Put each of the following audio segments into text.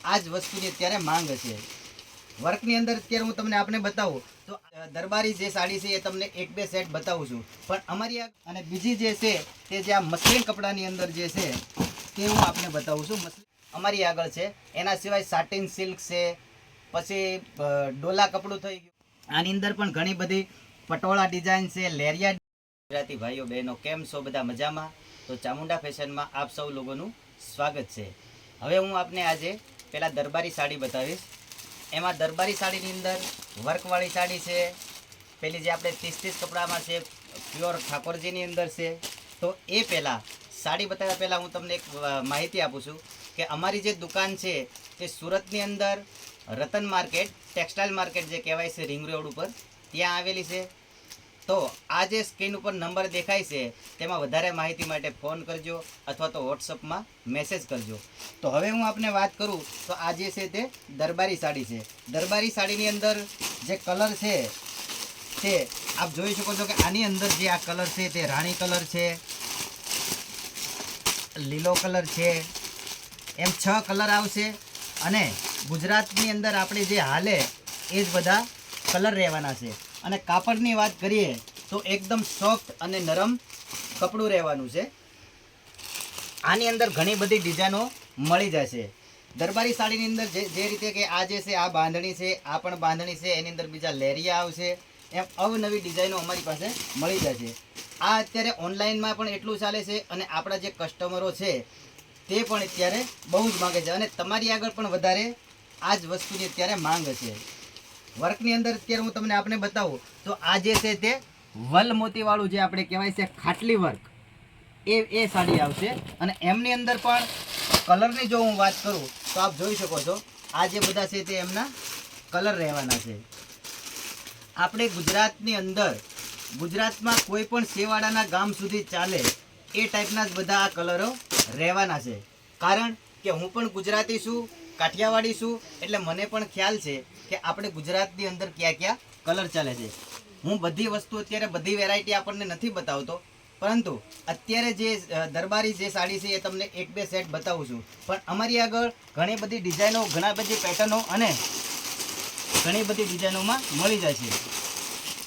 આ જ વસ્તુની અત્યારે માંગ છે। વર્કની અંદર અત્યારે હું તમને આપને બતાવું તો દરબારી જે સાડી છે એ તમને એક બે સેટ બતાવું છું, પણ અમારી અને બીજી જે છે તે જે આ મસલિન કપડાની અંદર જે છે તે હું આપને બતાવું છું। અમારી આગળ છે, એના સિવાય સાટિન સિલ્ક છે, પછી ડોલા કપડું થઈ ગયું। આની અંદર પણ ઘણી બધી પટોળા ડિઝાઇન છે, લેરિયા। ગુજરાતી ભાઈઓ બહેનો કેમ છો? બધા મજામાં? તો ચામુંડા ફેશનમાં આપ સૌ લોકોનું સ્વાગત છે। હવે હું આપને આજે પહેલાં દરબારી સાડી બતાવીશ। એમાં દરબારી સાડીની અંદર વર્કવાળી સાડી છે, પેલી જે આપણે 30 કપડામાં છે, પ્યોર ઠાકોરજીની અંદર છે। તો એ પહેલાં સાડી બતાવ્યા પહેલાં હું તમને એક માહિતી આપું છું કે અમારી જે દુકાન છે તે સુરતની અંદર રતન માર્કેટ, ટેક્સટાઇલ માર્કેટ જે કહેવાય છે, રિંગ રોડ ઉપર ત્યાં આવેલી છે। તો આ જે સ્ક્રીન ઉપર નંબર દેખાય છે તેમાં વધારે માહિતી માટે ફોન કરજો અથવા તો વોટ્સઅપમાં મેસેજ કરજો। તો હવે હું આપને વાત કરું તો આ જે છે તે દરબારી સાડી છે। દરબારી સાડીની અંદર જે કલર છે તે આપ જોઈ શકો છો કે આની અંદર જે આ કલર છે તે રાણી કલર છે, લીલો કલર છે, એમ 6 કલર આવશે। અને ગુજરાતની અંદર આપણે જે હાલે એ જ બધા કલર રહેવાના છે। અને કાપડની વાત કરીએ તો એકદમ સોફ્ટ અને નરમ કપડું રહેવાનું છે। આની અંદર ઘણી બધી ડિઝાઇનો મળી જશે। દરબારી સાડીની અંદર જે રીતે કે આ જે છે આ બાંધણી છે, આ પણ બાંધણી છે, એની અંદર બીજા લેરિયા આવશે, એમ અવનવી ડિઝાઇનો અમારી પાસે મળી જશે। આ અત્યારે ઓનલાઈનમાં પણ એટલું ચાલે છે અને આપણા જે કસ્ટમરો છે તે પણ અત્યારે બહુ જ માગે છે અને તમારી આગળ પણ વધારે આ જ વસ્તુની અત્યારે માંગ છે। વર્કની અંદર અત્યારે હું તમને આપને બતાવું તો આ જે છે તે વલ મોતીવાળું જે આપણે કહેવાય છે ખાટલી વર્ક એ સાડી આવશે। અને એમની અંદર પણ કલરની જો હું વાત કરું તો આપ જોઈ શકો છો આ જે બધા છે તે એમના કલર રહેવાના છે। આપણે ગુજરાતની અંદર ગુજરાતમાં કોઈ પણ છેવાડાના ગામ સુધી ચાલે એ ટાઈપના જ બધા આ કલરો રહેવાના છે। કારણ કે હું પણ ગુજરાતી છું, કાઠિયાવાડી છું, એટલે મને પણ ખ્યાલ છે કે આપણે ગુજરાતની અંદર ક્યાં ક્યાં કલર ચાલે છે। હું બધી વસ્તુ અત્યારે બધી વેરાયટી આપણને નથી બતાવતો, પરંતુ અત્યારે જે દરબારી જે સાડી છે એ તમને એક બે સેટ બતાવું છું, પણ અમારી આગળ ઘણી બધી ડિઝાઇનો, ઘણા બધી પેટર્નો અને ઘણી બધી ડિઝાઇનોમાં મળી જાય છે।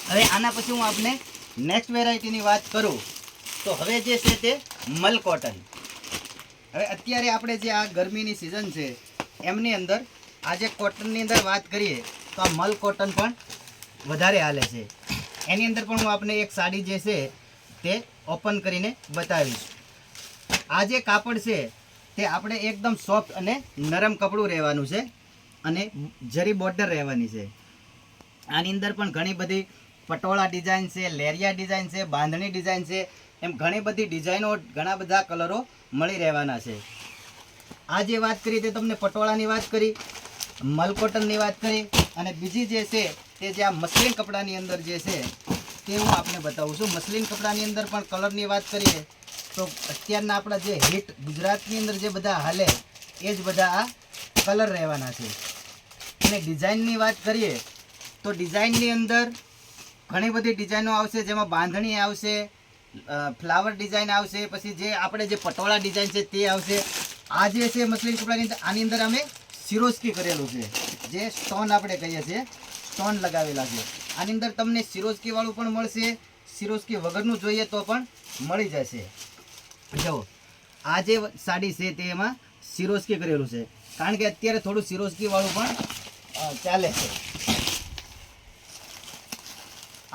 હવે આના પછી હું આપને નેક્સ્ટ વેરાયટીની વાત કરું તો હવે જે છે તે મલ કોટન। હવે અત્યારે આપણે જે આ ગરમીની સિઝન છે એમની અંદર આજે કોટનની અંદર વાત કરીએ તો આ મલ કોટન પણ વધારે હાલે છે। એની અંદર પણ હું આપને એક સાડી જે છે તે ઓપન કરીને બતાવીશ। આ જે કાપડ છે તે આપણે એકદમ સોફ્ટ અને નરમ કપડું રહેવાનું છે અને જરી બોર્ડર રહેવાની છે। આની અંદર પણ ઘણી બધી પટોળા ડિઝાઇન છે, લેરિયા ડિઝાઇન છે, બાંધણી ડિઝાઇન છે, એમ ઘણી બધી ડિઝાઇનો, ઘણા બધા કલરો મળી રહેવાના છે। આ જે વાત કરી તે તમને પટોળાની વાત કરી, મલ કોટનની વાત કરી, અને બીજી જે છે તે જે આ મસલિન કપડાની અંદર જે છે તે હું આપને બતાવું છું। મસલિન કપડાની અંદર પણ કલરની વાત કરીએ તો અત્યારના આપણા જે હિટ ગુજરાતની અંદર જે બધા હાલે એ જ બધા આ કલર રહેવાના છે। અને ડિઝાઇનની વાત કરીએ તો ડિઝાઇનની અંદર ઘણી બધી ડિઝાઇનો આવશે, જેમાં બાંધણી આવશે, ફ્લાવર ડિઝાઇન આવશે, પછી જે આપણે જે પટોળા ડિઝાઇન છે તે આવશે। આ જે છે મસલિન કપડાની અંદર આની અંદર અમે સિરોસ્કી કરેલું છે, જે સ્ટોન આપણે કહીએ છીએ, સ્ટોન લગાવેલા છે। આની અંદર તમને સિરોસ્કી વાળું પણ મળશે, સિરોસ્કી વગરનું જોઈએ તો પણ મળી જશે। જો આ જે સાડી છે તે એમાં સિરોસ્કી કરેલું છે, કારણ કે અત્યારે થોડું સિરોસ્કી વાળું પણ ચાલે છે।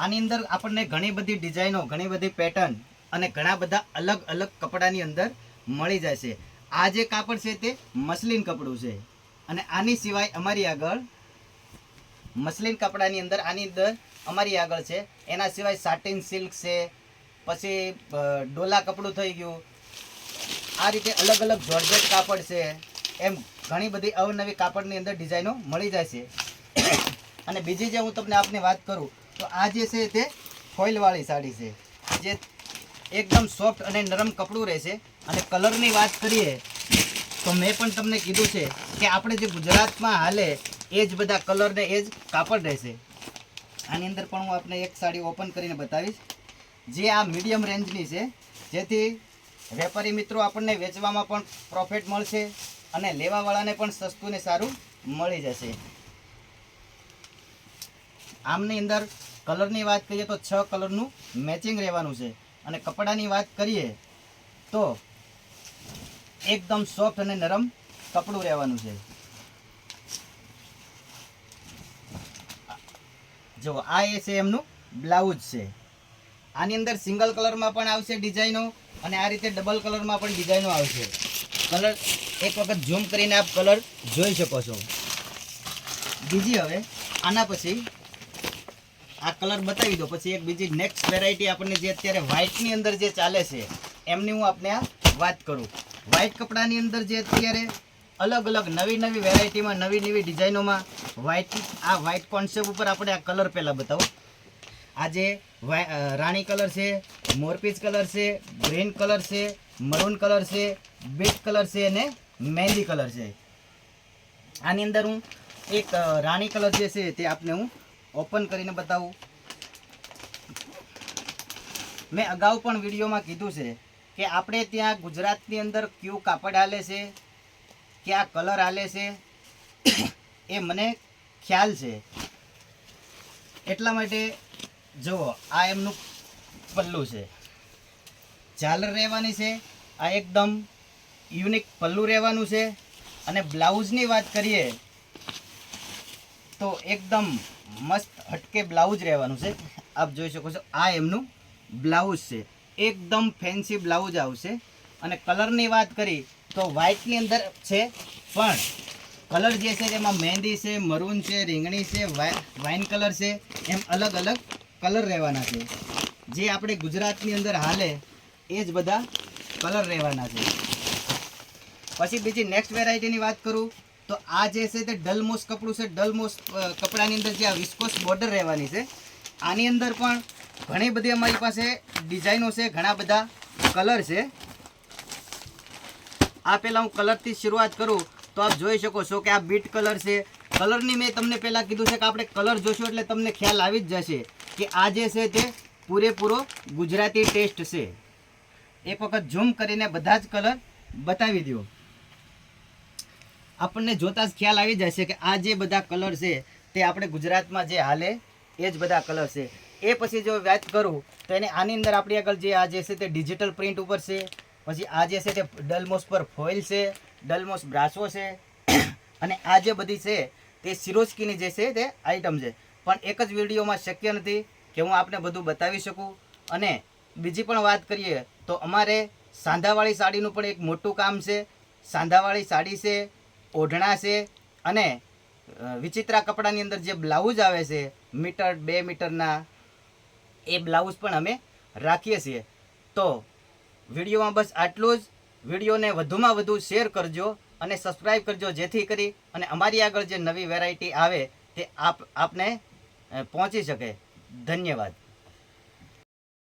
આની અંદર આપણને ઘણી બધી ડિઝાઇનો, ઘણી બધી પેટર્ન અને ઘણા બધા અલગ અલગ કપડાની અંદર મળી જશે। આ જે કાપડ છે તે મસલિન કપડું છે અને આની સિવાય અમારી આગળ મસલિન કપડાની અંદર આની અંદર અમારી આગળ છે, એના સિવાય સાટિન સિલ્ક છે, પછી ડોલા કપડું થઈ ગયું, આ રીતે અલગ અલગ જોર્જેટ કાપડ છે, એમ ઘણી બધી અવનવી કાપડની અંદર ડિઝાઇનો મળી જાય છે। અને બીજી જે હું તમને આપને વાત કરું તો આ જે છે તે ફોઇલવાળી સાડી છે, જે એકદમ સોફ્ટ અને નરમ કપડું રહેશે। અને કલરની વાત કરીએ તો મેં પણ તમને કીધું છે કે આપણે જે ગુજરાતમાં હાલે એ જ બધા કલર ને એ જ કાપડ રહેશે। આની અંદર પણ હું આપને એક સાડી ઓપન કરીને બતાવીશ, જે આ મીડિયમ રેન્જની છે, જેથી વેપારી મિત્રો આપણને વેચવામાં પણ પ્રોફિટ મળશે અને લેવાવાળાને પણ સસ્તું ને સારું મળી જશે. આમની અંદર કલરની વાત કરીએ તો 6 કલરનું મેચિંગ રહેવાનું છે. અને કપડાની વાત કરીએ તો એકદમ સોફ્ટ અને નરમ કપડું રહેવાનું છે. જો આ એ છે એમનું બ્લાઉઝ છે. આની અંદર સિંગલ કલરમાં પણ આવશે ડિઝાઇનો અને આ રીતે ડબલ કલરમાં પણ ડિઝાઇનો આવશે. કલર એક વખત ઝૂમ કરીને આપ કલર જોઈ શકો છો. બીજી હવે આના પછી આ કલર બતાવી દો. પછી એક બીજી નેક્સ્ટ વેરાયટી આપણને જે અત્યારે વ્હાઇટની અંદર જે ચાલે છે એમની હું આપને આ વાત કરું. વ્હાઇટ કપડાની અંદર જે અત્યારે અલગ અલગ નવી નવી વેરાયટીમાં નવી નવી ડિઝાઇનોમાં વ્હાઇટ કોન્સેપ્ટ ઉપર આપણે આ કલર પહેલાં બતાવો. આ જે રાણી કલર છે, મોરપીચ કલર છે, ગ્રીન કલર છે, મરૂન કલર છે, બીટ કલર છે અને મહેંદી કલર છે. આની અંદર હું એક રાણી કલર જે છે તે આપને હું ઓપન કરીને બતાવું. મેં અગાઉ પણ વિડીયોમાં કીધું છે કે આપણે ત્યાં ગુજરાતની અંદર કયું કાપડ હાલે છે, કયા કલર હાલે છે એ મને ખ્યાલ છે. એટલા માટે જુઓ, આ એમનું પલ્લું છે, ઝાલર રહેવાની છે. આ એકદમ યુનિક પલ્લું રહેવાનું છે. અને બ્લાઉઝની વાત કરીએ તો એકદમ મસ્ત હટકે બ્લાઉઝ રહેવાનું છે. આપ જોઈ શકો છો આ એમનું બ્લાઉઝ છે. એકદમ ફેન્સી બ્લાઉઝ આવશે. અને કલરની વાત કરી તો વ્હાઇટની અંદર છે પણ કલર જે છે તેમાં મહેંદી છે, મરૂન છે, રીંગણી છે, વાઇન કલર છે, એમ અલગ અલગ કલર રહેવાના છે. જે આપણે ગુજરાતની અંદર હાલે એ જ બધા કલર રહેવાના છે. પછી બીજી નેક્સ્ટ વેરાયટીની વાત કરું તો આ જે છે તે ડલમોસ કપડું છે. ડલમોસ કપડાની અંદર જે આ વિસ્કોસ બોર્ડર રહેવાની છે. આની અંદર પણ ઘણી બધી અમારી પાસે ડિઝાઇનો છે, ઘણા બધા કલર છે. આ પહેલાં હું કલરથી શરૂઆત કરું તો આપ જોઈ શકો છો કે આ બીટ કલર છે. કલરની મેં તમને પહેલાં કીધું છે કે આપણે કલર જોશું એટલે તમને ખ્યાલ આવી જ જશે કે આ જે છે તે પૂરેપૂરો ગુજરાતી ટેસ્ટ છે. એક વખત ઝૂમ કરીને બધા જ કલર બતાવી દો. આપણને જોતાં જ ખ્યાલ આવી જશે કે આ જે બધા કલર છે તે આપણે ગુજરાતમાં જે હાલે એ જ બધા કલર છે. એ પછી જો વાત કરું તો એને આની અંદર આપણી આગળ જે આ જે છે તે ડિજિટલ પ્રિન્ટ ઉપર છે. પછી આ જે છે તે ડલમોસ પર ફોઇલ છે, ડલમોસ બ્રાસો છે અને આ જે બધી છે તે સિરોસ્કીની જે છે તે આઈટમ છે. પણ એક જ વિડીયોમાં શક્ય નથી કે હું આપને બધું બતાવી શકું. અને બીજી પણ વાત કરીએ તો અમારે સાંધાવાળી સાડીનું પણ એક મોટું કામ છે. સાંધાવાળી સાડી છે, ઓઢણા છે અને વિચિત્રા કપડાની અંદર જે બ્લાઉઝ આવે છે મીટર 2 મીટરના એ બ્લાઉઝ પણ અમે રાખીએ છીએ. તો વિડીયોમાં બસ આટલું જ. વિડીયોને વધુમાં વધુ શેર કરજો અને સબસ્ક્રાઈબ કરજો જેથી કરી અને અમારી આગળ જે નવી વેરાયટી આવે તે આપને પહોંચી શકે. ધન્યવાદ.